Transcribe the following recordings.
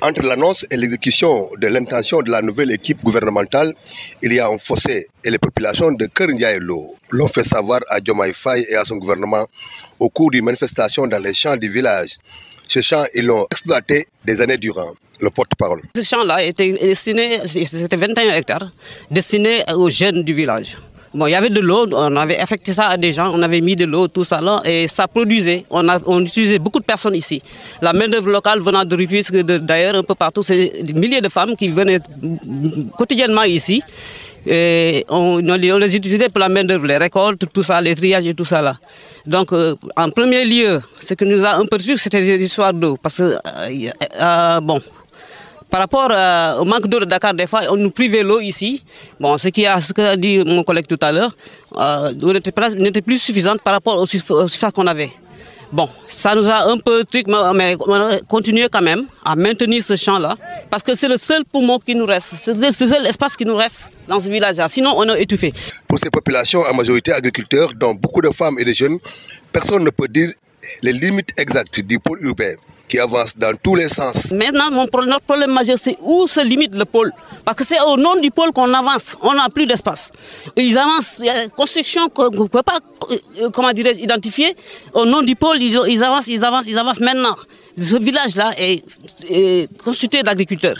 Entre l'annonce et l'exécution de l'intention de la nouvelle équipe gouvernementale, il y a un fossé et les populations de Keur Ndiaye Lo l'ont fait savoir à Diomaye Faye et à son gouvernement au cours d'une manifestation dans les champs du village. Ces champs, ils l'ont exploité des années durant. Le porte-parole. Ce champ-là était destiné, c'était 21 hectares, destiné aux jeunes du village. Bon, il y avait de l'eau, on avait affecté ça à des gens, on avait mis de l'eau, tout ça là, et ça produisait. On utilisait beaucoup de personnes ici. La main-d'œuvre locale venant de Rufisque, d'ailleurs, un peu partout, c'est des milliers de femmes qui venaient quotidiennement ici. Et on les utilisait pour la main-d'œuvre, les récoltes, tout ça, les triages et tout ça là. Donc, en premier lieu, ce qui nous a un peu sûr, c'était des histoires d'eau. Parce que, bon. Par rapport au manque d'eau de Dakar, des fois, on nous privait l'eau ici. Bon, ce qu'a dit mon collègue tout à l'heure, n'était plus suffisante par rapport au surface qu'on avait. Bon, ça nous a un peu truc, mais on a continué quand même à maintenir ce champ-là, parce que c'est le seul poumon qui nous reste, c'est le seul espace qui nous reste dans ce village-là. Sinon, on a étouffé. Pour ces populations, en majorité agriculteurs, dont beaucoup de femmes et de jeunes, personne ne peut dire les limites exactes du pôle urbain qui avance dans tous les sens. Maintenant, notre problème majeur, c'est où se limite le pôle. Parce que c'est au nom du pôle qu'on avance. On n'a plus d'espace. Ils avancent. Il y a une construction qu'on ne peut pas, comment dirais-je, identifier. Au nom du pôle, ils avancent maintenant. Ce village-là est constitué d'agriculteurs.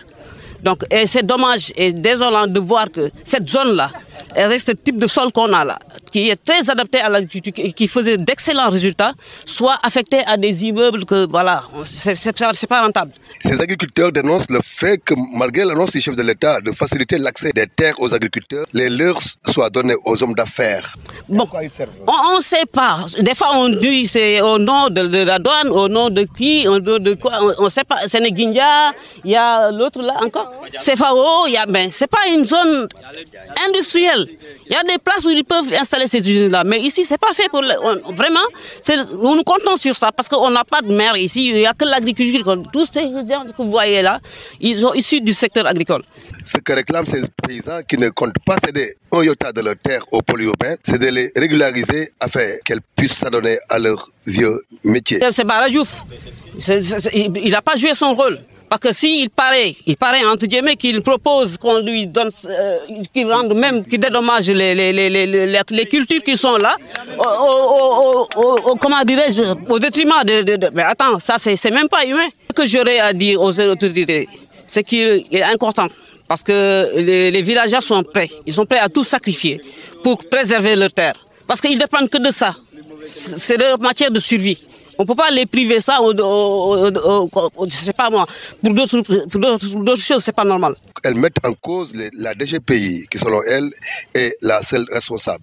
Donc, c'est dommage et désolant de voir que cette zone-là, avec ce type de sol qu'on a là, qui est très adapté à l'agriculture et qui faisait d'excellents résultats, soit affecté à des immeubles que, voilà, c'est pas rentable. Ces agriculteurs dénoncent le fait que, malgré l'annonce du chef de l'État de faciliter l'accès des terres aux agriculteurs, les leurs soient donnés aux hommes d'affaires. Bon, on ne sait pas. Des fois, on dit c'est au nom de la douane, au nom de qui, au nom de quoi, on ne sait pas. Sénéguindia, il y a l'autre là encore. C'est FAO, ben, c'est pas une zone industrielle. Il y a des places où ils peuvent installer ces usines-là. Mais ici, c'est pas fait pour... Vraiment, nous comptons sur ça parce qu'on n'a pas de mer ici. Il n'y a que l'agriculture. Tous ces gens que vous voyez là, ils sont issus du secteur agricole. Ce que réclament ces paysans qui ne comptent pas céder un iota de leur terre au pôle urbain, c'est de les régulariser afin qu'elles puissent s'adonner à leur vieux métier. C'est Bara Diouf. Il n'a pas joué son rôle. Parce que s'il paraît entre guillemets qu'il propose qu'on lui donne, qu'il rende même, qu'il dédommage les cultures qui sont là, comment dirais-je, au détriment de... Mais attends, ça c'est même pas humain. Ce que j'aurais à dire aux autorités, c'est qu'il est important. Parce que les villageois sont prêts. Ils sont prêts à tout sacrifier pour préserver leur terre. Parce qu'ils ne dépendent que de ça. C'est leur matière de survie. On ne peut pas les priver ça, je sais pas moi, pour d'autres choses, c'est pas normal. Elles mettent en cause la DGPI, qui selon elles est la seule responsable.